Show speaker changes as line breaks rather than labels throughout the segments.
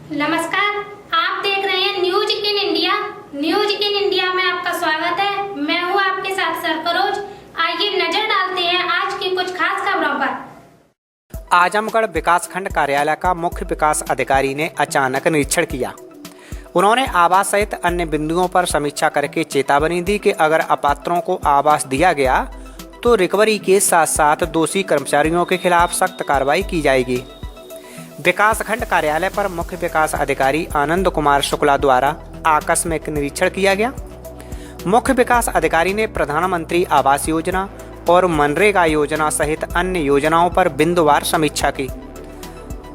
नमस्कार, आप देख रहे हैं news in India. News in India में आपका स्वागत है। मैं हूं आपके साथ सरफरोज। आइए नजर डालते हैं आज की कुछ खास खबरों पर।
आजमगढ़ विकासखंड कार्यालय का मुख्य विकास अधिकारी ने अचानक निरीक्षण किया। उन्होंने आवास सहित अन्य बिंदुओं पर समीक्षा करके चेतावनी दी कि अगर अपात्रों को आवास दिया गया तो रिकवरी के साथ साथ दोषी कर्मचारियों के खिलाफ सख्त कार्रवाई की जाएगी। विकासखंड कार्यालय पर मुख्य विकास अधिकारी आनंद कुमार शुक्ला द्वारा आकस्मिक निरीक्षण किया गया। मुख्य विकास अधिकारी ने प्रधानमंत्री आवास योजना और मनरेगा योजना सहित अन्य योजनाओं पर बिंदुवार समीक्षा की।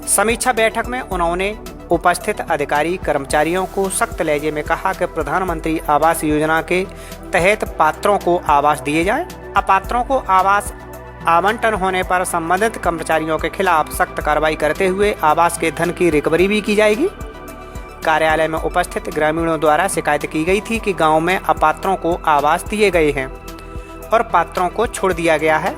समीक्षा बैठक में उन्होंने उपस्थित अधिकारी कर्मचारियों को सख्त लहजे में कहा कि प्रधानमंत्री आवास योजना के तहत पात्रों को आवास दिए जाएं। अपात्रों को आवास आवंटन होने पर संबंधित कर्मचारियों के खिलाफ सख्त कार्रवाई करते हुए आवास के धन की रिकवरी भी की जाएगी। कार्यालय में उपस्थित ग्रामीणों द्वारा शिकायत की गई थी कि गांव में अपात्रों को आवास दिए गए हैं और पात्रों को छोड़ दिया गया है।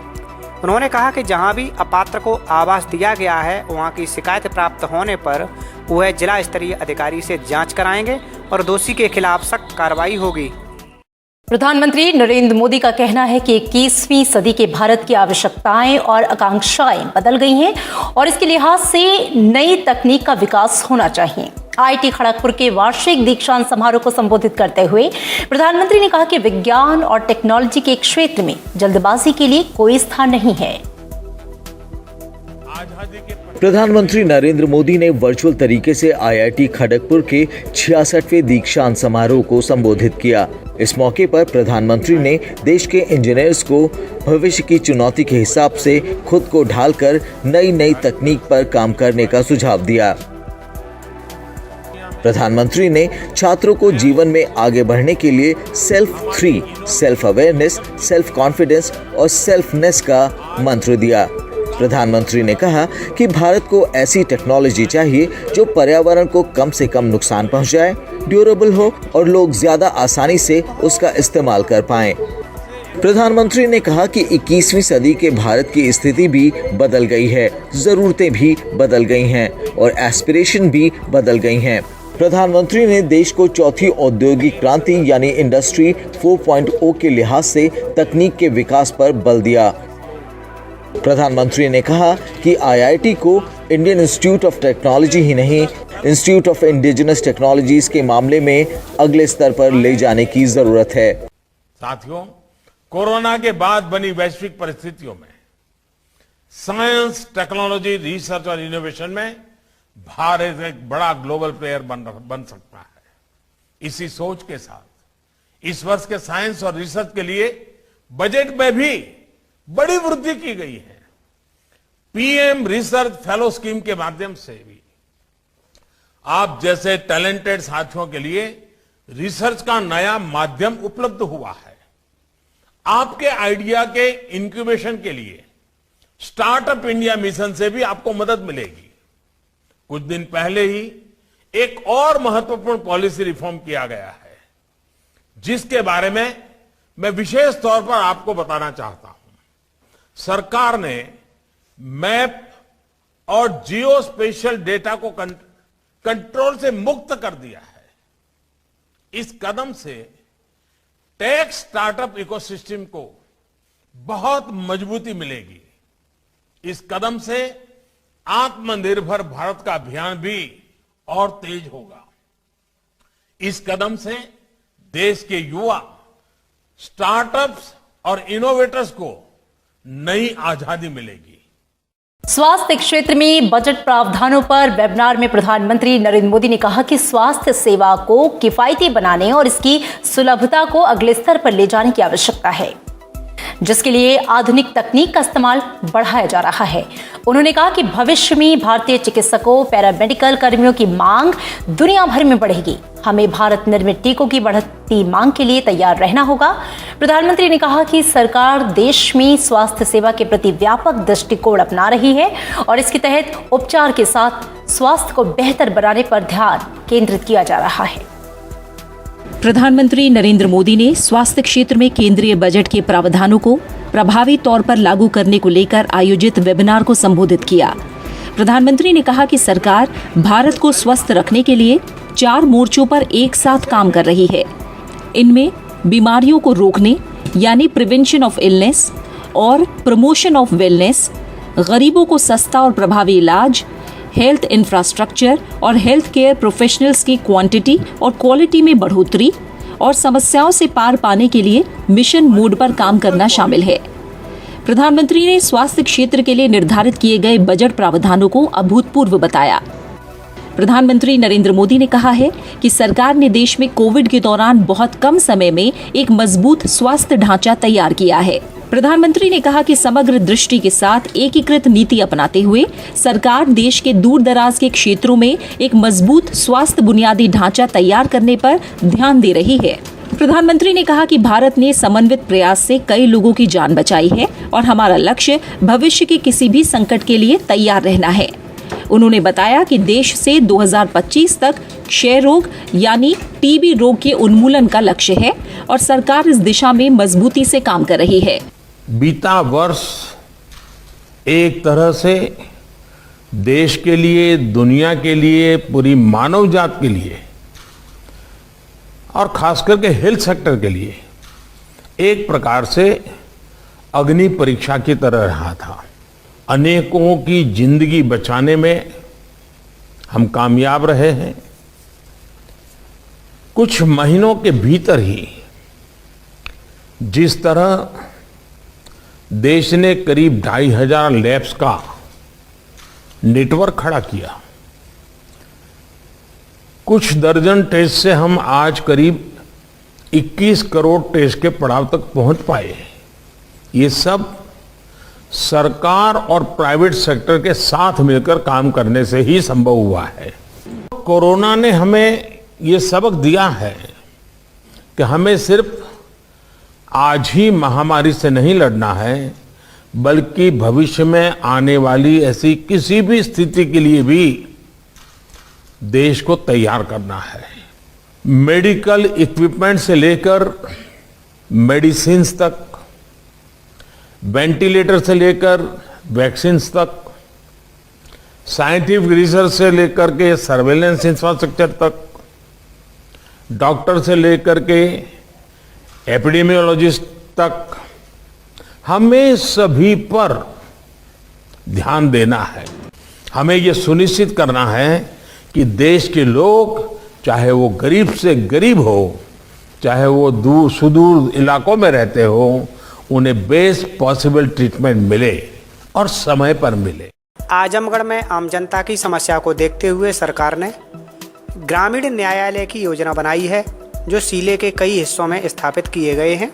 उन्होंने कहा कि जहां भी अपात्र को आवास दिया गया है वहां की शिकायत प्राप्त होने पर वह जिला स्तरीय अधिकारी से जांच कराएंगे और दोषी के खिलाफ सख्त कार्रवाई होगी।
प्रधानमंत्री नरेंद्र मोदी का कहना है कि 21वीं सदी के भारत की आवश्यकताएं और आकांक्षाएं बदल गई हैं और इसके लिहाज से नई तकनीक का विकास होना चाहिए। आईआईटी खड़गपुर के वार्षिक दीक्षांत समारोह को संबोधित करते हुए प्रधानमंत्री ने कहा कि विज्ञान और टेक्नोलॉजी के क्षेत्र में जल्दबाजी के लिए कोई स्थान नहीं है।
प्रधानमंत्री नरेंद्र मोदी ने वर्चुअल तरीके से आईआईटी खड़गपुर के 66वें दीक्षांत समारोह को संबोधित किया। इस मौके पर प्रधानमंत्री ने देश के इंजीनियर्स को भविष्य की चुनौती के हिसाब से खुद को ढालकर नई तकनीक पर काम करने का सुझाव दिया। प्रधानमंत्री ने छात्रों को जीवन में आगे बढ़ने के लिए सेल्फ अवेयरनेस, सेल्फ कॉन्फिडेंस और सेल्फनेस का मंत्र दिया। प्रधानमंत्री ने कहा कि भारत को ऐसी टेक्नोलॉजी चाहिए जो पर्यावरण को कम से कम नुकसान पहुंचाए, ड्यूरेबल हो और लोग ज्यादा आसानी से उसका इस्तेमाल कर पाएं। प्रधानमंत्री ने कहा कि 21वीं सदी के भारत की स्थिति भी बदल गई है, जरूरतें भी बदल गई हैं और एस्पिरेशन भी बदल गई हैं। प्रधानमंत्री ने देश को चौथी औद्योगिक क्रांति यानी इंडस्ट्री 4.0 के लिहाज से तकनीक के विकास पर बल दिया। प्रधानमंत्री ने कहा कि आईआईटी को इंडियन इंस्टीट्यूट ऑफ टेक्नोलॉजी ही नहीं, इंस्टीट्यूट ऑफ इंडिजिनस टेक्नोलॉजीज के मामले में अगले स्तर पर ले जाने की जरूरत है।
साथियों, कोरोना के बाद बनी वैश्विक परिस्थितियों में साइंस, टेक्नोलॉजी, रिसर्च और इनोवेशन में भारत एक बड़ा ग्लोबल प्लेयर बन सकता है। इसी सोच के साथ इस वर्ष के साइंस और रिसर्च के लिए बजट में भी बड़ी वृद्धि की गई है। पीएम रिसर्च फेलो स्कीम के माध्यम से भी आप जैसे टैलेंटेड साथियों के लिए रिसर्च का नया माध्यम उपलब्ध हुआ है। आपके आइडिया के इंक्यूबेशन के लिए स्टार्टअप इंडिया मिशन से भी आपको मदद मिलेगी। कुछ दिन पहले ही एक और महत्वपूर्ण पॉलिसी रिफॉर्म किया गया है, जिसके बारे में मैं विशेष तौर पर आपको बताना चाहता हूं। सरकार ने मैप और जियो स्पेशियल डेटा को कंट्रोल से मुक्त कर दिया है। इस कदम से टेक स्टार्टअप इकोसिस्टम को बहुत मजबूती मिलेगी। इस कदम से आत्मनिर्भर भारत का अभियान भी और तेज होगा। इस कदम से देश के युवा, स्टार्टअप्स और इनोवेटर्स को नई आजादी मिलेगी।
स्वास्थ्य क्षेत्र में बजट प्रावधानों पर वेबिनार में प्रधानमंत्री नरेंद्र मोदी ने कहा कि स्वास्थ्य सेवा को किफायती बनाने और इसकी सुलभता को अगले स्तर पर ले जाने की आवश्यकता है, जिसके लिए आधुनिक तकनीक का इस्तेमाल बढ़ाया जा रहा है। उन्होंने कहा कि भविष्य में भारतीय चिकित्सकों, पैरामेडिकल कर्मियों की मांग दुनिया भर में बढ़ेगी। हमें भारत निर्मित टीकों की बढ़ती मांग के लिए तैयार रहना होगा। प्रधानमंत्री ने कहा कि सरकार देश में स्वास्थ्य सेवा के प्रति व्यापक दृष्टिकोण अपना रही है और इसके तहत उपचार के साथ स्वास्थ्य को बेहतर बनाने पर ध्यान केंद्रित किया जा रहा है।
प्रधानमंत्री नरेंद्र मोदी ने स्वास्थ्य क्षेत्र में केंद्रीय बजट के प्रावधानों को प्रभावी तौर पर लागू करने को लेकर आयोजित वेबिनार को संबोधित किया। प्रधानमंत्री ने कहा कि सरकार भारत को स्वस्थ रखने के लिए 4 मोर्चों पर एक साथ काम कर रही है। इनमें बीमारियों को रोकने यानी प्रिवेंशन ऑफ इलनेस और प्रमोशन ऑफ वेलनेस, गरीबों को सस्ता और प्रभावी इलाज, हेल्थ इंफ्रास्ट्रक्चर और हेल्थ केयर प्रोफेशनल्स की क्वांटिटी और क्वालिटी में बढ़ोतरी और समस्याओं से पार पाने के लिए मिशन मोड पर काम करना शामिल है। प्रधानमंत्री ने स्वास्थ्य क्षेत्र के लिए निर्धारित किए गए बजट प्रावधानों को अभूतपूर्व बताया। प्रधानमंत्री नरेंद्र मोदी ने कहा है कि सरकार ने देश में कोविड के दौरान बहुत कम समय में एक मजबूत स्वास्थ्य ढांचा तैयार किया है। प्रधानमंत्री ने कहा कि समग्र दृष्टि के साथ एकीकृत नीति अपनाते हुए सरकार देश के दूर दराज के क्षेत्रों में एक मजबूत स्वास्थ्य बुनियादी ढांचा तैयार करने पर ध्यान दे रही है। प्रधानमंत्री ने कहा कि भारत ने समन्वित प्रयास से कई लोगों की जान बचाई है और हमारा लक्ष्य भविष्य के किसी भी संकट के लिए तैयार रहना है। उन्होंने बताया कि देश से 2025 तक क्षय रोग यानी टीबी रोग के उन्मूलन का लक्ष्य है और सरकार इस दिशा में मजबूती से काम कर रही है।
बीता वर्ष एक तरह से देश के लिए, दुनिया के लिए, पूरी मानव जात के लिए और खास करके हेल्थ सेक्टर के लिए एक प्रकार से अग्नि परीक्षा की तरह रहा था। अनेकों की जिंदगी बचाने में हम कामयाब रहे हैं। कुछ महीनों के भीतर ही जिस तरह देश ने करीब 2500 लैब्स का नेटवर्क खड़ा किया, कुछ दर्जन टेस्ट से हम आज करीब 21 करोड़ टेस्ट के पड़ाव तक पहुंच पाए। ये सब सरकार और प्राइवेट सेक्टर के साथ मिलकर काम करने से ही संभव हुआ है। कोरोना ने हमें ये सबक दिया है कि हमें सिर्फ आज ही महामारी से नहीं लड़ना है, बल्कि भविष्य में आने वाली ऐसी किसी भी स्थिति के लिए भी देश को तैयार करना है। मेडिकल इक्विपमेंट से लेकर मेडिसिन्स तक, वेंटिलेटर से लेकर वैक्सीन्स तक, साइंटिफिक रिसर्च से लेकर के सर्वेलेंस इंफ्रास्ट्रक्चर तक, डॉक्टर से लेकर के एपिडेमियोलॉजिस्ट तक, हमें सभी पर ध्यान देना है। हमें यह सुनिश्चित करना है कि देश के लोग, चाहे वो गरीब से गरीब हो, चाहे वो दूर सुदूर इलाकों में रहते हो, उन्हें बेस्ट पॉसिबल ट्रीटमेंट मिले और समय पर मिले।
आजमगढ़ में आम जनता की समस्या को देखते हुए सरकार ने ग्रामीण न्यायालय की योजना बनाई है, जो जिले के कई हिस्सों में स्थापित किए गए हैं।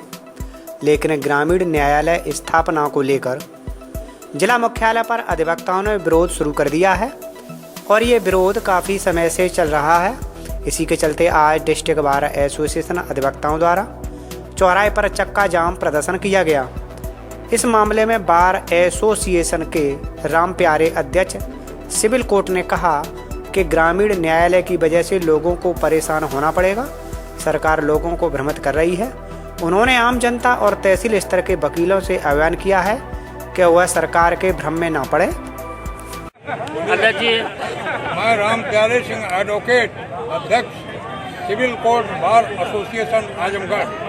लेकिन ग्रामीण न्यायालय स्थापना को लेकर जिला मुख्यालय पर अधिवक्ताओं ने विरोध शुरू कर दिया है और ये विरोध काफ़ी समय से चल रहा है। इसी के चलते आज डिस्ट्रिक्ट बार एसोसिएशन अधिवक्ताओं द्वारा चौराहे पर चक्का जाम प्रदर्शन किया गया। इस मामले में बार एसोसिएशन के राम प्यारे अध्यक्ष सिविल कोर्ट ने कहा कि ग्रामीण न्यायालय की वजह से लोगों को परेशान होना पड़ेगा। सरकार लोगों को भ्रमित कर रही है। उन्होंने आम जनता और तहसील स्तर के वकीलों से आह्वान किया है कि वह सरकार के भ्रम में न पड़े।
मैं राम प्यारे सिंह एडवोकेट, अध्यक्ष civil court bar association Azamgarh.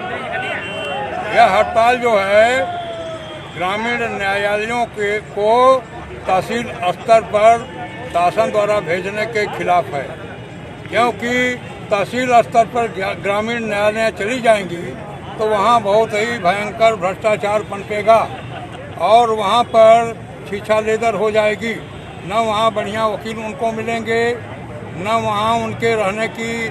यह हड़ताल जो है ग्रामीण न्यायालयों को तहसील स्तर पर शासन द्वारा भेजने के खिलाफ है, क्योंकि तहसील स्तर पर ग्रामीण न्यायालय चली जाएंगी तो वहाँ बहुत ही भयंकर भ्रष्टाचार पनपेगा और वहाँ पर छीछा लेदर हो जाएगी। न वहाँ बढ़िया वकील उनको मिलेंगे, न वहाँ उनके रहने की,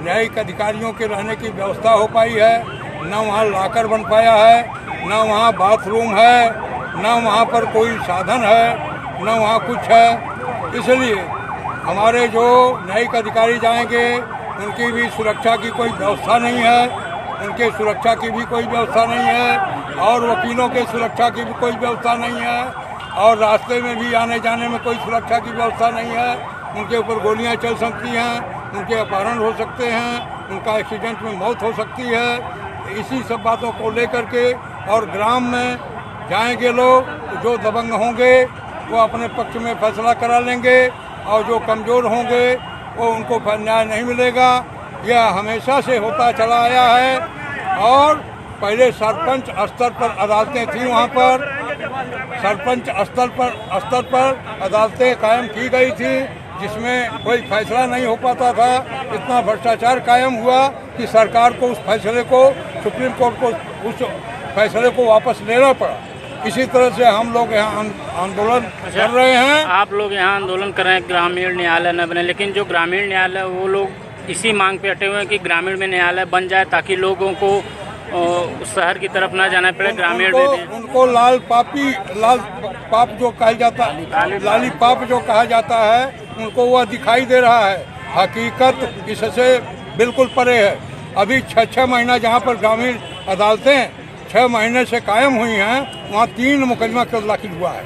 न्यायिक अधिकारियों के रहने की व्यवस्था हो पाई है, न वहाँ लॉकर बन पाया है, न वहाँ बाथरूम है, न वहाँ पर कोई साधन है, न वहाँ कुछ है। इसलिए हमारे जो न्यायिक अधिकारी जाएंगे उनकी भी सुरक्षा की कोई व्यवस्था नहीं है, उनके सुरक्षा की भी कोई व्यवस्था नहीं है और वकीलों के सुरक्षा की भी कोई व्यवस्था नहीं है और रास्ते में भी आने जाने में कोई सुरक्षा की व्यवस्था नहीं है। उनके ऊपर गोलियां चल सकती हैं, उनके अपहरण हो सकते हैं, उनका एक्सीडेंट में मौत हो सकती है। इसी सब बातों को लेकर के और ग्राम में जाएंगे लोग जो दबंग होंगे वो अपने पक्ष में फैसला करा लेंगे और जो कमज़ोर होंगे वो उनको न्याय नहीं मिलेगा। यह हमेशा से होता चला आया है और पहले सरपंच स्तर पर अदालतें थी, वहाँ पर सरपंच स्तर पर अदालतें कायम की गई थी जिसमें कोई फैसला नहीं हो पाता था। इतना भ्रष्टाचार कायम हुआ कि सरकार को उस फैसले को, सुप्रीम कोर्ट को उस फैसले को वापस लेना पड़ा। इसी तरह से हम लोग यहाँ आंदोलन कर रहे हैं।
आप लोग यहाँ आंदोलन कर रहे हैं ग्रामीण न्यायालय न बने, लेकिन जो ग्रामीण न्यायालय वो लोग इसी मांग पे अटे हुए हैं कि ग्रामीण में न्यायालय बन जाए ताकि लोगों को शहर की तरफ ना जाना पड़े। ग्रामीण में
उनको लाल पाप जो कहा जाता है, लाली पाप जो कहा जाता है, उनको वह दिखाई दे रहा है। हकीकत इससे बिल्कुल परे है। अभी 6 महीना जहाँ पर ग्रामीण अदालतें 6 महीने से कायम हुई हैं, वहाँ 3 मुकदमा केवल दाखिल हुआ है।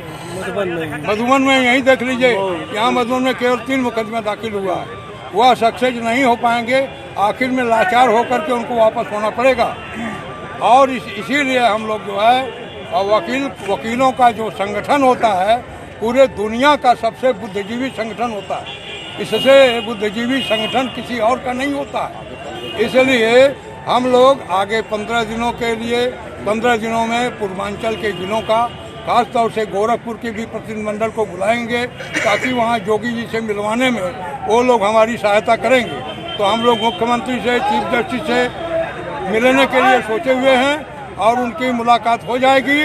मधुबन में यही देख लीजिए, यहाँ मधुबन में केवल 3 मुकदमा दाखिल हुआ है। वह सक्सेस नहीं हो पाएंगे, आखिर में लाचार होकर के उनको वापस होना पड़ेगा। और इसीलिए हम लोग जो है वकीलों का जो संगठन होता है, पूरे दुनिया का सबसे बुद्धिजीवी संगठन होता है। इससे बुद्धिजीवी संगठन किसी और का नहीं होता है। इसलिए हम लोग आगे 15 दिनों के लिए 15 दिनों में पूर्वांचल के जिलों का, खासतौर से गोरखपुर के भी प्रतिनिधिमंडल को बुलाएंगे ताकि वहाँ जोगी जी से मिलवाने में वो लोग हमारी सहायता करेंगे। तो हम लोग मुख्यमंत्री से, चीफ जस्टिस से मिलने के लिए सोचे हुए हैं और उनकी मुलाकात हो जाएगी।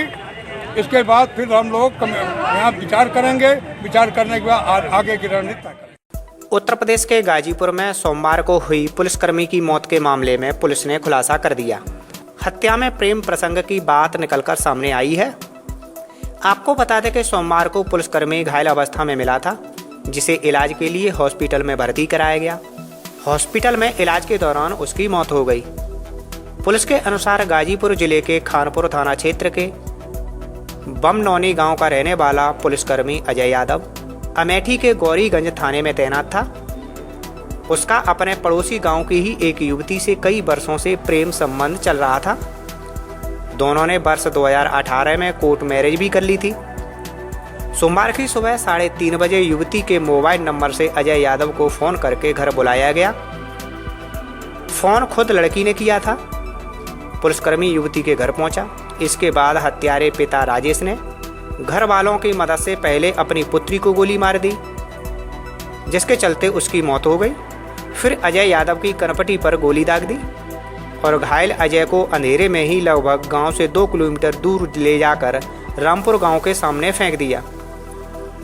इसके बाद फिर हम लोग यहाँ विचार करेंगे। विचार करने के बाद आगे की रणनीति तय करेंगे।
उत्तर प्रदेश के गाजीपुर में सोमवार को हुई पुलिसकर्मी की मौत के मामले में पुलिस ने खुलासा कर दिया। हत्या में प्रेम प्रसंग की बात निकलकर सामने आई है। आपको बता दें कि सोमवार को पुलिसकर्मी घायल अवस्था में मिला था, जिसे इलाज के लिए हॉस्पिटल में भर्ती कराया गया। हॉस्पिटल में इलाज के दौरान उसकी मौत हो गई। पुलिस के अनुसार गाजीपुर जिले के खानपुर थाना क्षेत्र के बमनौनी गांव का रहने वाला पुलिसकर्मी अजय यादव अमेठी के गौरीगंज थाने में तैनात था। उसका अपने पड़ोसी गांव की ही एक युवती से कई वर्षों से प्रेम संबंध चल रहा था। दोनों ने वर्ष 2018 में कोर्ट मैरिज भी कर ली थी। सोमवार की सुबह 3:30 बजे युवती के मोबाइल नंबर से अजय यादव को फोन करके घर बुलाया गया। फोन खुद लड़की ने किया था। पुलिसकर्मी युवती के घर पहुंचा। इसके बाद हत्यारे पिता राजेश ने घर वालों की मदद से पहले अपनी पुत्री को गोली मार दी, जिसके चलते उसकी मौत हो गई। फिर अजय यादव की कनपटी पर गोली दाग दी और घायल अजय को अंधेरे में ही लगभग गांव से 2 किलोमीटर दूर ले जाकर रामपुर गांव के सामने फेंक दिया।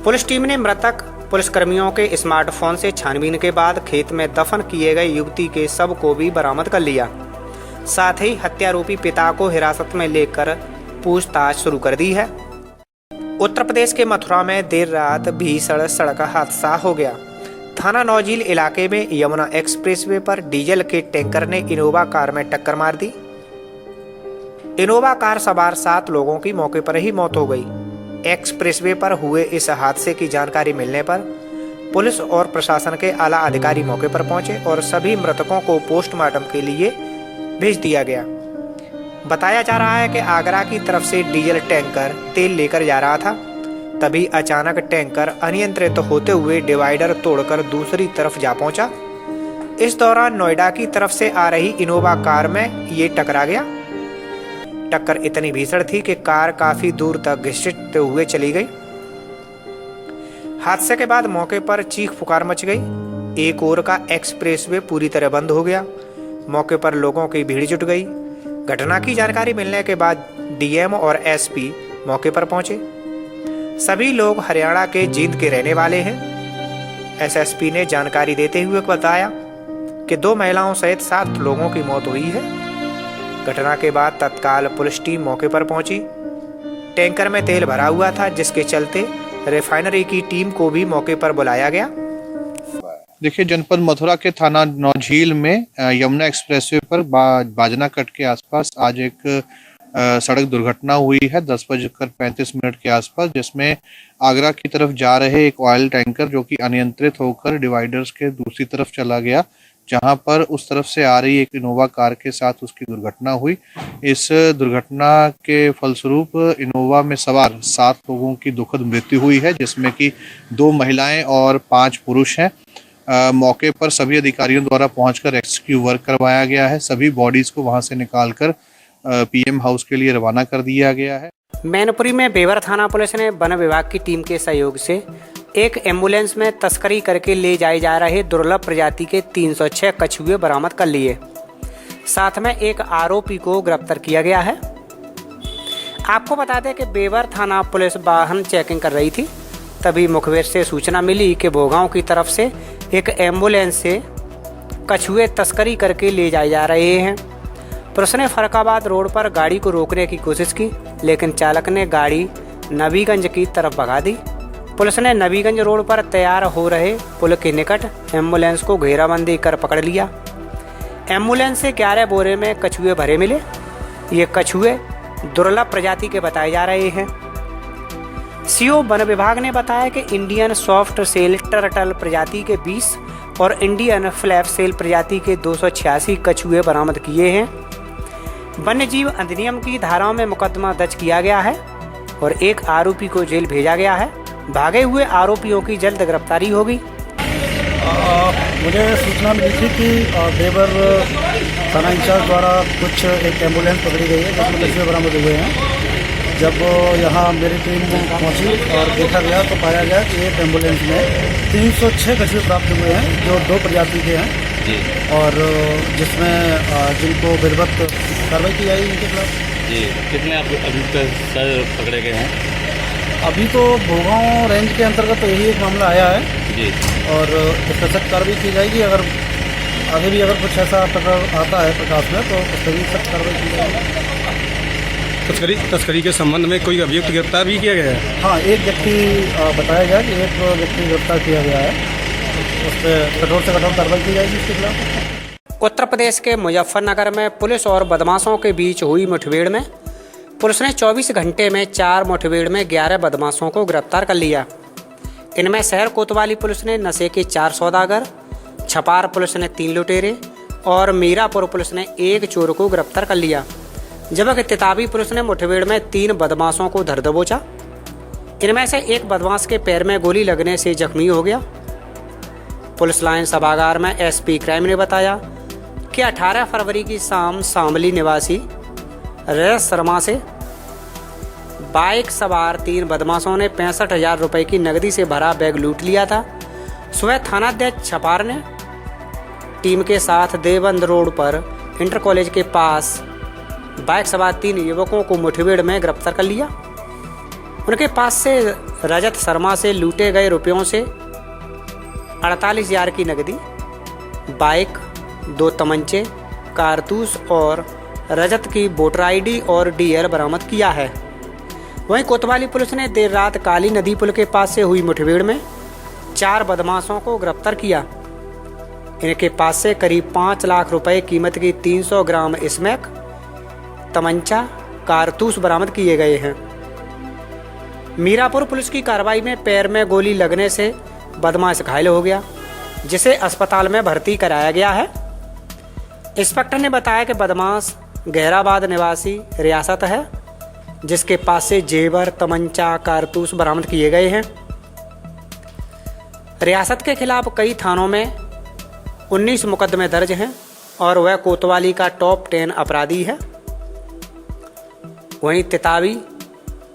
पुलिस टीम ने मृतक पुलिसकर्मियों के स्मार्टफोन से छानबीन के बाद खेत में दफन किए गए युवती के शव को भी बरामद कर लिया। साथ ही हत्यारोपी पिता को हिरासत में लेकर पूछताछ शुरू कर दी है। उत्तर प्रदेश के मथुरा में देर रात भीषण सड़क हादसा हो गया। थाना नौझील इलाके में यमुना एक्सप्रेसवे पर डीजल के टैंकर ने इनोवा कार में टक्कर मार दी। इनोवा कार सवार 7 लोगों की मौके पर ही मौत हो गई। एक्सप्रेसवे पर हुए इस हादसे की जानकारी मिलने पर पुलिस और प्रशासन के आला अधिकारी मौके पर पहुंचे और सभी मृतकों को पोस्टमार्टम के लिए भेज दिया गया। बताया जा रहा है कि आगरा की तरफ से डीजल टैंकर तेल लेकर जा रहा था। तभी अचानक टैंकर अनियंत्रित होते हुए डिवाइडर तोड़कर दूसरी तरफ जा पहुंचा। इस दौरान नोएडा की तरफ से आ रही इनोवा कार में ये टकरा गया। टक्कर इतनी भीषण थी कि कार काफी दूर तक घसीटते हुए चली गई। हादसे के बाद मौके पर चीख पुकार मच गई। एक ओर का एक्सप्रेसवे पूरी तरह बंद हो गया। मौके पर लोगों की भीड़ जुट गई। घटना की जानकारी मिलने के बाद डीएम और एसपी मौके पर पहुंचे। सभी लोग हरियाणा के जींद के रहने वाले हैं। एसएसपी ने जानकारी देते हुए बताया कि 2 महिलाओं सहित 7 लोगों की मौत हुई है। घटना के बाद तत्काल पुलिस टीम मौके पर पहुंची। टैंकर में तेल भरा हुआ था, जिसके चलते रिफाइनरी की टीम को भी मौके पर बुलाया गया।
देखिए, जनपद मथुरा के थाना नौझील में यमुना एक्सप्रेसवे पर बाजना कट के आसपास आज एक सड़क दुर्घटना हुई है 10:35 के आसपास, जिसमें आगरा की तरफ जा रहे एक ऑयल टैंकर जो कि अनियंत्रित होकर डिवाइडर्स के दूसरी तरफ चला गया, जहां पर उस तरफ से आ रही एक इनोवा कार के साथ उसकी दुर्घटना हुई। इस दुर्घटना के फलस्वरूप इनोवा में सवार 7 लोगों की दुखद मृत्यु हुई है, जिसमें कि 2 महिलाएं और 5 पुरुष हैं। मौके पर सभी अधिकारियों द्वारा पहुंचकर रेस्क्यू वर्क करवाया गया है। सभी बॉडीज को वहां से निकालकर पीएम हाउस के लिए रवाना कर दिया गया है।
मैनपुरी में बेवर थाना पुलिस ने वन विभाग की टीम के सहयोग से एक एम्बुलेंस में तस्करी करके ले जाए जा रहे दुर्लभ प्रजाति के 306 कछुए बरामद कर लिए। साथ में एक आरोपी को गिरफ्तार किया गया है। आपको बता दें कि बेवर थाना पुलिस वाहन चेकिंग कर रही थी, तभी मुखबिर से सूचना मिली कि भोगांव की तरफ से एक एम्बुलेंस से कछुए तस्करी करके ले जाए जा रहे हैं। पुलिस ने फरकाबाद रोड पर गाड़ी को रोकने की कोशिश की, लेकिन चालक ने गाड़ी नबीगंज की तरफ भगा दी। पुलिस ने नबीगंज रोड पर तैयार हो रहे पुल के निकट एम्बुलेंस को घेराबंदी कर पकड़ लिया। एम्बुलेंस से 11 बोरे में कछुए भरे मिले। ये कछुए दुर्लभ प्रजाति के बताए जा रहे हैं। सीओ वन विभाग ने बताया कि इंडियन सॉफ्ट सेल टर्टल प्रजाति के 20 और इंडियन फ्लैप सेल प्रजाति के 286 कछुए बरामद किए हैं। वन्य जीव अधिनियम की धाराओं में मुकदमा दर्ज किया गया है और एक आरोपी को जेल भेजा गया है। भागे हुए आरोपियों की जल्द गिरफ्तारी होगी।
मुझे सूचना मिली थी कि बेवर थाना इंचार्ज द्वारा कुछ एक एम्बुलेंस पकड़ी गई है जिसमें कछुए बरामद हुए हैं। जब यहाँ मेरी टीम पहुँची और देखा गया तो पाया गया कि एक एम्बुलेंस में 306 कछुए प्राप्त हुए हैं जो 2 प्रजाति के हैं जी, और जिसमें जिनको विधिवत कार्रवाई की जाएगी इनके खिलाफ।
जी, कितने अभी तक पकड़े गए हैं?
अभी तो भोगांव रेंज के अंतर्गत तो यही एक मामला आया है
जी, और
इस पर सख्त कार्रवाई की जाएगी। अगर आगे भी अगर कुछ ऐसा आता है प्रकाश में तो उस पर भी सख्त कार्रवाई की जाएगी।
तस्करी के संबंध में कोई अभियुक्त गिरफ्तार भी किया गया है?
हाँ, एक व्यक्ति बताया गया कि एक व्यक्ति गिरफ्तार किया गया है, उस पर कठोर से कठोर कार्रवाई की जाएगी इसके खिलाफ।
उत्तर प्रदेश के मुजफ्फरनगर में पुलिस और बदमाशों के बीच हुई मुठभेड़ में पुलिस ने 24 घंटे में 4 मुठभेड़ में 11 बदमाशों को गिरफ्तार कर लिया। इनमें शहर कोतवाली पुलिस ने नशे के 4 सौदागर, छपार पुलिस ने 3 लुटेरे और मीरापुर पुलिस ने 1 चोर को गिरफ्तार कर लिया। जबकि तिताबी पुलिस ने मुठभेड़ में 3 बदमाशों को धर दबोचा। इनमें से एक बदमाश के पैर में गोली लगने से जख्मी हो गया। पुलिस लाइन सभागार में एसपी क्राइम ने बताया कि 18 फरवरी की शाम शामली निवासी रजत शर्मा से बाइक सवार 3 बदमाशों ने 65,000 रुपए की नकदी से भरा बैग लूट लिया था। सुबह थानाध्यक्ष छपार ने टीम के साथ देवबंद रोड पर इंटर कॉलेज के पास बाइक सवार 3 युवकों को मुठभेड़ में गिरफ्तार कर लिया। उनके पास से रजत शर्मा से लूटे गए रुपयों से 48,000 की नकदी, बाइक, 2 तमंचे, कारतूस और रजत की वोटर आईडी और डीएल बरामद किया है। वहीं कोतवाली पुलिस ने देर रात काली नदी पुल के पास से हुई मुठभेड़ में 4 बदमाशों को गिरफ्तार किया। इनके पास से करीब 5 लाख रुपए कीमत की 300 ग्राम स्मैक, तमंचा, कारतूस बरामद किए गए हैं। मीरापुर पुलिस की कार्रवाई में पैर में गोली लगने से बदमाश घायल हो गया, जिसे अस्पताल में भर्ती कराया गया है। इंस्पेक्टर ने बताया कि बदमाश गहराबाद निवासी रियासत है, जिसके पास से जेवर, तमंचा, कारतूस बरामद किए गए हैं। रियासत के खिलाफ कई थानों में 19 मुकदमे दर्ज हैं और वह कोतवाली का टॉप 10 अपराधी है। वहीं तिताबी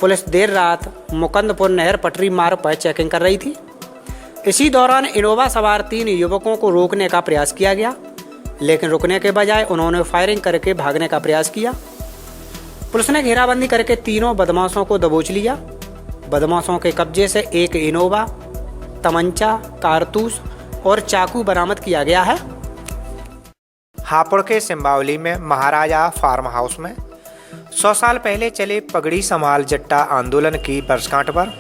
पुलिस देर रात मुकंदपुर नहर पटरी मार्ग पर चेकिंग कर रही थी। इसी दौरान इनोवा सवार 3 युवकों को रोकने का प्रयास किया गया, लेकिन रुकने के बजाय उन्होंने फायरिंग करके भागने का प्रयास किया। पुलिस ने घेराबंदी करके तीनों बदमाशों को दबोच लिया। बदमाशों के कब्जे से एक इनोवा, तमंचा, कारतूस और चाकू बरामद किया गया है।
हापुड़ के सिंबावली में महाराजा फार्म हाउस में 100 साल पहले चले पगड़ी संभाल जट्टा आंदोलन की वर्षगांठ पर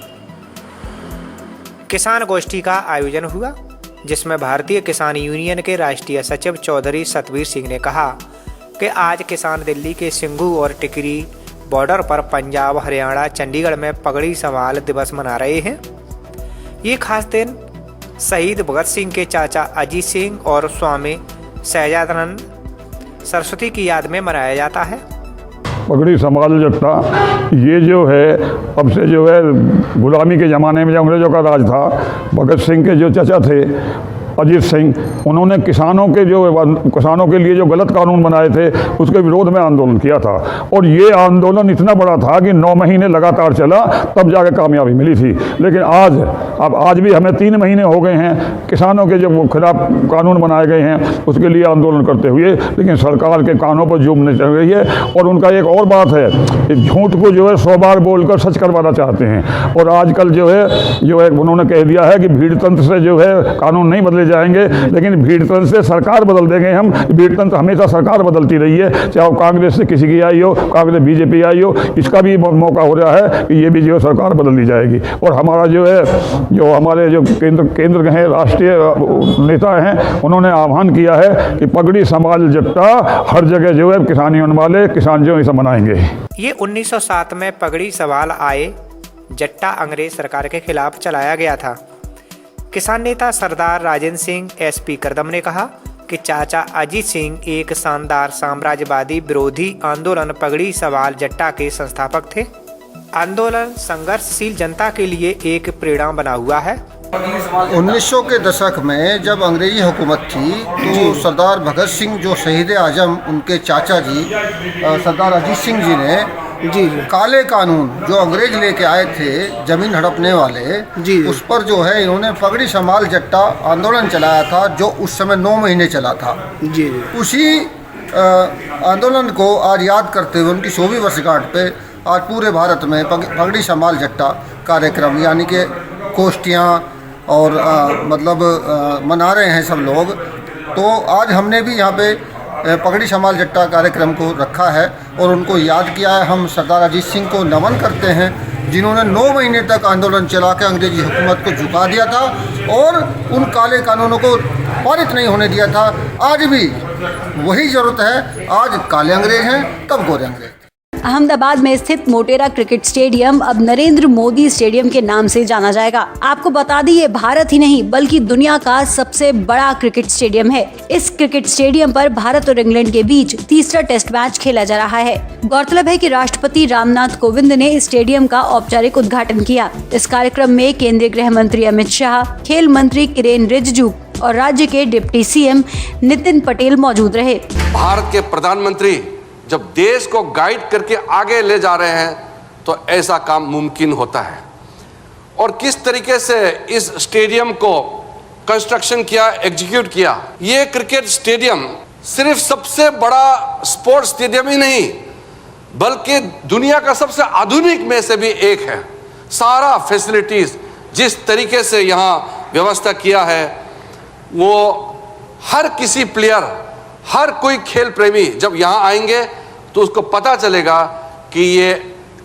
किसान गोष्ठी का आयोजन हुआ, जिसमें भारतीय किसान यूनियन के राष्ट्रीय सचिव चौधरी सतवीर सिंह ने कहा कि आज किसान दिल्ली के सिंघू और टिकरी बॉर्डर पर पंजाब, हरियाणा, चंडीगढ़ में पगड़ी संभाल दिवस मना रहे हैं। ये खास दिन शहीद भगत सिंह के चाचा अजीत सिंह और स्वामी शहजादानंद सरस्वती की याद में मनाया जाता है।
पगड़ी संभाल जट्टा, ये जो है अब से जो है गुलामी के ज़माने में जब अंग्रेज़ों का राज था, भगत सिंह के जो चाचा थे अजीत सिंह, उन्होंने किसानों के लिए जो गलत कानून बनाए थे उसके विरोध में आंदोलन किया था। और ये आंदोलन इतना बड़ा था कि 9 महीने लगातार चला, तब जाके कामयाबी मिली थी। लेकिन आज भी हमें 3 महीने हो गए हैं किसानों के जो खिलाफ कानून बनाए गए हैं उसके लिए आंदोलन करते हुए, लेकिन सरकार के कानों पर जुर्म नहीं चल रही है। और उनका एक और बात है, झूठ को जो है 100 बार बोलकर सच करवाना चाहते हैं। और आजकल जो है उन्होंने कह दिया है कि भीड़ तंत्र से जो है कानून नहीं बदले जाएंगे, लेकिन भीड़ तंत्र से सरकार बदल देंगे हम। भीड़ तंत्र हमेशा सरकार बदलती रही है, चाहे वो कांग्रेस से किसी की आई हो, कांग्रेस बीजेपी आई हो, इसका भी मौका हो रहा है कि ये भी जो सरकार बदल दी जाएगी। और हमारा जो हमारे जो केंद्र के हैं राष्ट्रीय नेता हैं, उन्होंने आह्वान किया है कि पगड़ी संभाल जट्टा, हर जगह जो है किसानी होने वाले किसान जो इसे मनाएंगे।
ये 1907 में पगड़ी सवाल आए जट्टा अंग्रेज सरकार के खिलाफ चलाया गया था। किसान नेता सरदार राजेंद्र सिंह एसपी करदम ने कहा कि चाचा अजीत सिंह एक शानदार साम्राज्यवादी विरोधी आंदोलन पगड़ी सवाल जट्टा के संस्थापक थे। आंदोलन संघर्षशील जनता के लिए एक प्रेरणा बना हुआ है।
1900 के दशक में जब अंग्रेजी हुकूमत थी तो सरदार भगत सिंह जो शहीद आजम उनके चाचा जी सरदार अजीत सिंह जी ने काले कानून जो अंग्रेज लेके आए थे जमीन हड़पने वाले, उस पर जो है इन्होंने पगड़ी संभाल जट्टा आंदोलन चलाया था, जो उस समय 9 महीने चला था। उसी आंदोलन को आज याद करते हुए उनकी 100वीं वर्षगांठ पे आज पूरे भारत में पगड़ी संभाल जट्टा कार्यक्रम यानी कि गोष्ठियाँ और मना रहे हैं सब लोग। तो आज हमने भी यहाँ पे पगड़ी संभाल जट्टा कार्यक्रम को रखा है और उनको याद किया है। हम सरदार अजीत सिंह को नमन करते हैं जिन्होंने 9 महीने तक आंदोलन चला के अंग्रेजी हुकूमत को झुका दिया था और उन काले कानूनों को पारित नहीं होने दिया था। आज भी वही ज़रूरत है, आज काले अंग्रेज हैं तब गोरे अंग्रेज।
अहमदाबाद में स्थित मोटेरा क्रिकेट स्टेडियम अब नरेंद्र मोदी स्टेडियम के नाम से जाना जाएगा। आपको बता दी, ये भारत ही नहीं बल्कि दुनिया का सबसे बड़ा क्रिकेट स्टेडियम है। इस क्रिकेट स्टेडियम पर भारत और इंग्लैंड के बीच तीसरा टेस्ट मैच खेला जा रहा है। गौरतलब है कि राष्ट्रपति रामनाथ कोविंद ने इस स्टेडियम का औपचारिक उद्घाटन किया। इस कार्यक्रम में केंद्रीय गृह मंत्री अमित शाह, खेल मंत्री किरेन रिजिजू और राज्य के डिप्टी सीएम नितिन पटेल मौजूद रहे।
भारत के प्रधानमंत्री जब देश को गाइड करके आगे ले जा रहे हैं तो ऐसा काम मुमकिन होता है। और किस तरीके से इस स्टेडियम को कंस्ट्रक्शन किया, एग्जीक्यूट किया। ये क्रिकेट स्टेडियम सिर्फ सबसे बड़ा स्पोर्ट्स स्टेडियम ही नहीं बल्कि दुनिया का सबसे आधुनिक में से भी एक है। सारा फैसिलिटीज जिस तरीके से यहाँ व्यवस्था किया है वो हर किसी प्लेयर, हर कोई खेल प्रेमी जब यहाँ आएंगे तो उसको पता चलेगा कि ये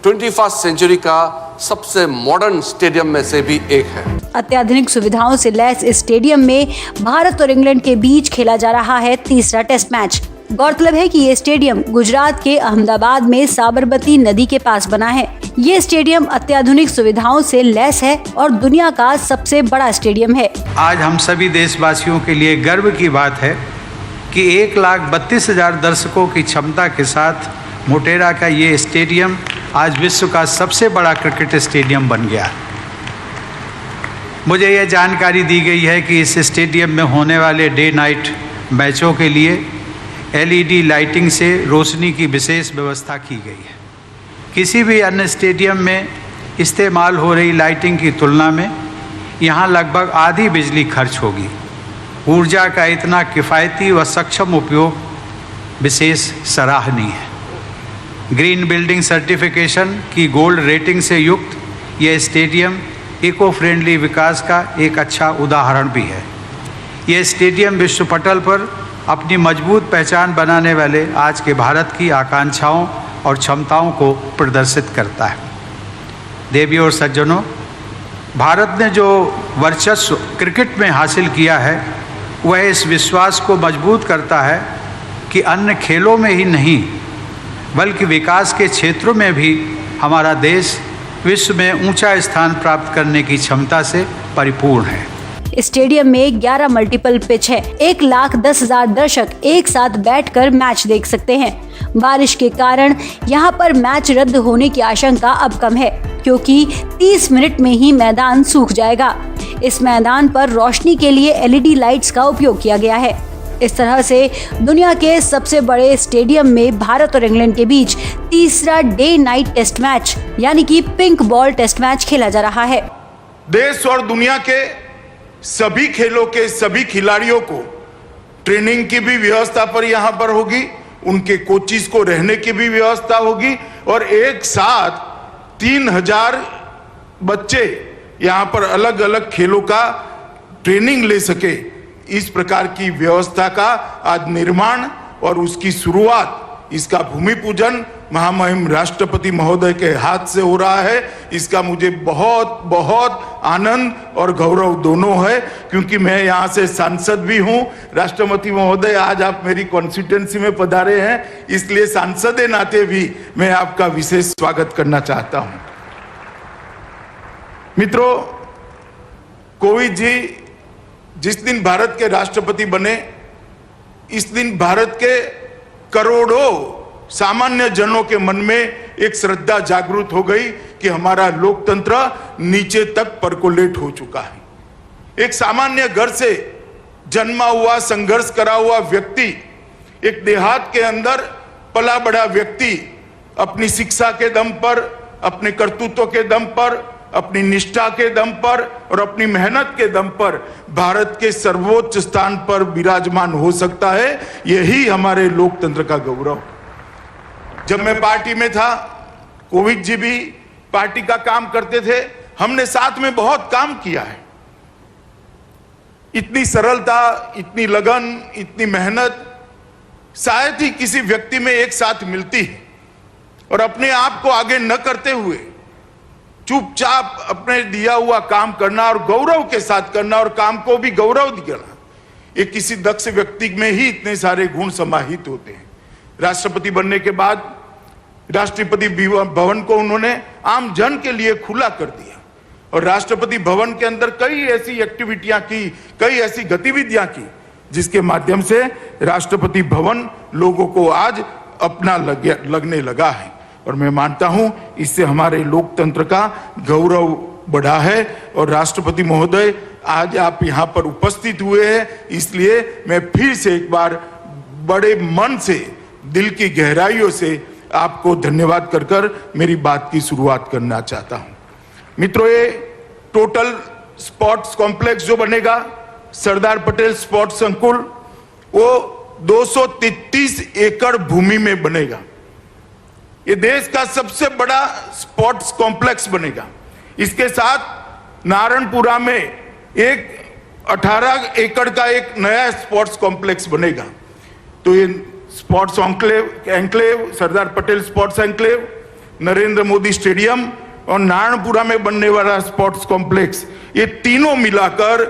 21st सेंचुरी का सबसे मॉडर्न स्टेडियम में से भी एक है।
अत्याधुनिक सुविधाओं से लैस इस स्टेडियम में भारत और इंग्लैंड के बीच खेला जा रहा है तीसरा टेस्ट मैच। गौरतलब है कि ये स्टेडियम गुजरात के अहमदाबाद में साबरमती नदी के पास बना है। ये स्टेडियम अत्याधुनिक सुविधाओं से लैस है और दुनिया का सबसे बड़ा स्टेडियम है।
आज हम सभी देशवासियों के लिए गर्व की बात है कि 1,32,000 दर्शकों की क्षमता के साथ मोटेरा का ये स्टेडियम आज विश्व का सबसे बड़ा क्रिकेट स्टेडियम बन गया। मुझे यह जानकारी दी गई है कि इस स्टेडियम में होने वाले डे नाइट मैचों के लिए LED लाइटिंग से रोशनी की विशेष व्यवस्था की गई है। किसी भी अन्य स्टेडियम में इस्तेमाल हो रही लाइटिंग की तुलना में यहाँ लगभग आधी बिजली खर्च होगी। ऊर्जा का इतना किफ़ायती व सक्षम उपयोग विशेष सराहनीय है। ग्रीन बिल्डिंग सर्टिफिकेशन की गोल्ड रेटिंग से युक्त यह स्टेडियम इको फ्रेंडली विकास का एक अच्छा उदाहरण भी है। यह स्टेडियम विश्व पटल पर अपनी मजबूत पहचान बनाने वाले आज के भारत की आकांक्षाओं और क्षमताओं को प्रदर्शित करता है। देवियों और सज्जनों, भारत ने जो वर्चस्व क्रिकेट में हासिल किया है वह इस विश्वास को मजबूत करता है कि अन्य खेलों में ही नहीं बल्कि विकास के क्षेत्रों में भी हमारा देश विश्व में ऊंचा स्थान प्राप्त करने की क्षमता से परिपूर्ण है।
स्टेडियम में 11 मल्टीपल पिच है। 1,10,000 दर्शक एक साथ बैठकर मैच देख सकते हैं। बारिश के कारण यहाँ पर मैच रद्द होने की आशंका अब कम है, क्योंकि 30 मिनट में ही मैदान सूख जाएगा। इस मैदान पर रोशनी के लिए LED लाइट्स का उपयोग किया गया है। इस तरह से दुनिया के सबसे बड़े स्टेडियम में भारत और इंग्लैंड के बीच तीसरा डे नाइट टेस्ट मैच यानी कि पिंक बॉल टेस्ट मैच खेला जा रहा है।
देश और दुनिया के सभी खेलों के सभी खिलाड़ियों को ट्रेनिंग की भी व्यवस्था पर यहाँ पर होगी, उनके कोचिज को रहने की भी व्यवस्था होगी और एक साथ 3,000 बच्चे यहाँ पर अलग अलग खेलों का ट्रेनिंग ले सके, इस प्रकार की व्यवस्था का आज निर्माण और उसकी शुरुआत, इसका भूमि पूजन महामहिम राष्ट्रपति महोदय के हाथ से हो रहा है। इसका मुझे बहुत बहुत आनंद और गौरव दोनों है, क्योंकि मैं यहाँ से सांसद भी हूँ। राष्ट्रपति महोदय, आज आप मेरी कॉन्स्टिट्यूएंसी में पधारे हैं, इसलिए सांसद के नाते भी मैं आपका विशेष स्वागत करना चाहता हूँ। मित्रों, कोविंद जी जिस दिन भारत के राष्ट्रपति बने, इस दिन भारत के करोड़ों सामान्य जनों के मन में एक श्रद्धा जागृत हो गई कि हमारा लोकतंत्र नीचे तक परकोलेट हो चुका है। एक सामान्य घर से जन्मा हुआ, संघर्ष करा हुआ व्यक्ति, एक देहात के अंदर पला बड़ा व्यक्ति अपनी शिक्षा के दम पर, अपने कर्तृत्व के दम पर, अपनी निष्ठा के दम पर और अपनी मेहनत के दम पर भारत के सर्वोच्च स्थान पर विराजमान हो सकता है। यही हमारे लोकतंत्र का गौरव। जब मैं पार्टी में था, कोविंद जी भी पार्टी का काम करते थे, हमने साथ में बहुत काम किया है। इतनी सरलता, इतनी लगन, इतनी मेहनत शायद ही किसी व्यक्ति में एक साथ मिलती है। और अपने आप को आगे न करते हुए चुपचाप अपने दिया हुआ काम करना और गौरव के साथ करना और काम को भी गौरव देना, ये किसी दक्ष व्यक्ति में ही इतने सारे गुण समाहित होते हैं। राष्ट्रपति बनने के बाद राष्ट्रपति भवन को उन्होंने आम जन के लिए खुला कर दिया और राष्ट्रपति भवन के अंदर कई ऐसी एक्टिविटियां की, कई ऐसी गतिविधियां की, जिसके माध्यम से राष्ट्रपति भवन लोगों को आज अपना लगने लगा है। और मैं मानता हूं इससे हमारे लोकतंत्र का गौरव बढ़ा है। और राष्ट्रपति महोदय, आज आप यहां पर उपस्थित हुए हैं, इसलिए मैं फिर से एक बार बड़े मन से, दिल की गहराइयों से आपको धन्यवाद कर कर मेरी बात की शुरुआत करना चाहता हूं। मित्रों, ये टोटल स्पोर्ट्स कॉम्प्लेक्स जो बनेगा, सरदार पटेल स्पोर्ट्स संकुल, वो 233 एकड़ भूमि में बनेगा। ये देश का सबसे बड़ा स्पोर्ट्स कॉम्प्लेक्स बनेगा। इसके साथ नारायणपुरा में एक 18 एकड़ का एक नया स्पोर्ट्स कॉम्प्लेक्स बनेगा। तो ये sports enclave, Sardar Patel sports enclave, Narendra Modi stadium और नारायणपुरा में बनने वाला स्पोर्ट्स कॉम्प्लेक्स, ये तीनों मिलाकर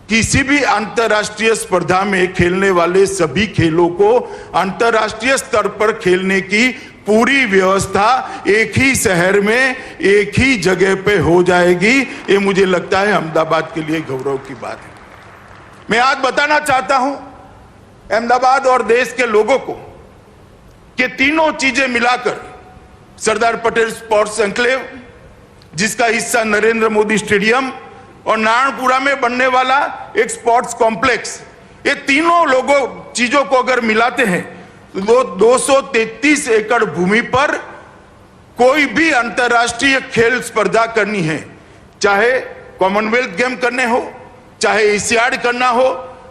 किसी भी अंतर्राष्ट्रीय स्पर्धा में खेलने वाले सभी खेलों को अंतर्राष्ट्रीय स्तर पर खेलने की पूरी व्यवस्था एक ही शहर में, एक ही जगह पे हो जाएगी। ये मुझे लगता है अहमदाबाद के लिए गौरव की बात है। मैं आज बताना चाहता हूं अहमदाबाद और देश के लोगों को कि तीनों चीजें मिलाकर सरदार पटेल स्पोर्ट्स एन्क्लेव, जिसका हिस्सा नरेंद्र मोदी स्टेडियम और नारायणपुरा में बनने वाला एक स्पोर्ट्स कॉम्प्लेक्स, ये तीनों चीजों को अगर मिलाते हैं तो 233 एकड़ भूमि पर कोई भी अंतर्राष्ट्रीय खेल स्पर्धा करनी है, चाहे कॉमनवेल्थ गेम करने हो, चाहे एशियाड करना हो,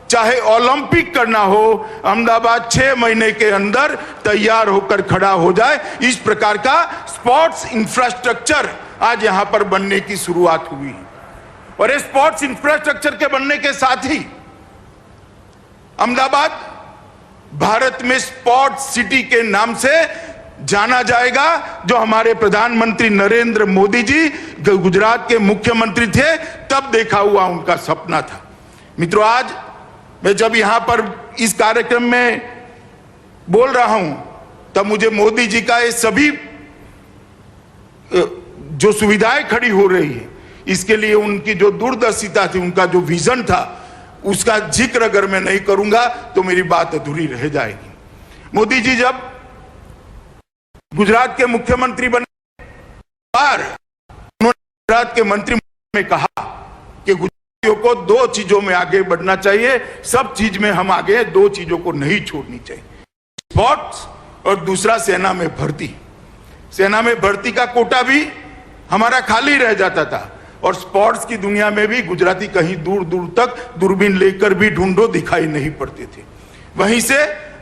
चाहे ओलंपिक करना हो, अहमदाबाद 6 महीने के अंदर तैयार होकर खड़ा हो जाए। इस प्रकार का स्पोर्ट्स इंफ्रास्ट्रक्चर आज यहां पर बनने की शुरुआत हुई है। और इस स्पोर्ट्स इंफ्रास्ट्रक्चर के बनने के साथ ही अहमदाबाद भारत में स्पोर्ट्स सिटी के नाम से जाना जाएगा, जो हमारे प्रधानमंत्री नरेंद्र मोदी जी गुजरात के मुख्यमंत्री थे तब देखा हुआ उनका सपना था। मित्रों, आज मैं जब यहां पर इस कार्यक्रम में बोल रहा हूं तब मुझे मोदी जी का ये सभी जो सुविधाएं खड़ी हो रही है, इसके लिए उनकी जो दूरदर्शिता थी, उनका जो विजन था, उसका जिक्र अगर मैं नहीं करूंगा तो मेरी बात अधूरी रह जाएगी। मोदी जी जब गुजरात के मुख्यमंत्री बने, उन्होंने गुजरात के मंत्रिमंडल में कहा कि गुजरातियों को 2 चीजों में आगे बढ़ना चाहिए, सब चीज में हम आगे, 2 चीजों को नहीं छोड़नी चाहिए, स्पोर्ट्स और दूसरा सेना में भर्ती। सेना में भर्ती का कोटा भी हमारा खाली रह जाता था और स्पोर्ट्स की दुनिया में भी गुजराती कहीं दूर दूर तक दूरबीन लेकर भी ढूंढो दिखाई नहीं पड़ते थे। वहीं से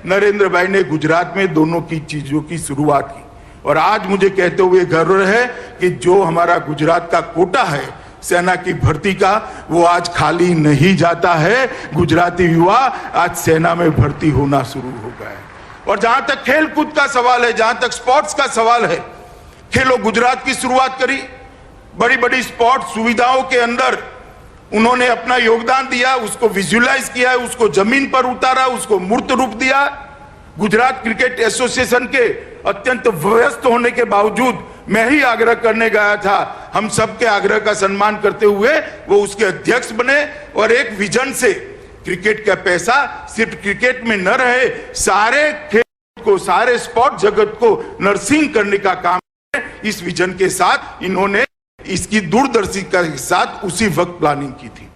नरेंद्र भाई ने गुजरात में दोनों की चीजों की शुरुआत की और आज मुझे कहते हुए गर्व है कि जो हमारा गुजरात का कोटा है सेना की भर्ती का, वो आज खाली नहीं जाता है। गुजराती युवा आज सेना में भर्ती होना शुरू हो गया है। और जहां तक खेल कूद का सवाल है, जहां तक स्पोर्ट्स का सवाल है, खेलो गुजरात की शुरुआत करी, बड़ी बड़ी स्पोर्ट्स सुविधाओं के अंदर उन्होंने अपना योगदान दिया, उसको विजुअलाइज किया, उसको जमीन पर उतारा, उसको मूर्त रूप दिया। गुजरात क्रिकेट एसोसिएशन के अत्यंत व्यस्त होने के बावजूद मैं ही आग्रह करने गया था, हम सबके आग्रह का सम्मान करते हुए वो उसके अध्यक्ष बने और एक विजन से क्रिकेट का पैसा सिर्फ क्रिकेट में न रहे, सारे खेल को, सारे स्पोर्ट जगत को नर्सिंग करने का काम है। इस विजन के साथ इन्होंने इसकी दूरदर्शिता के साथ उसी वक्त प्लानिंग की थी।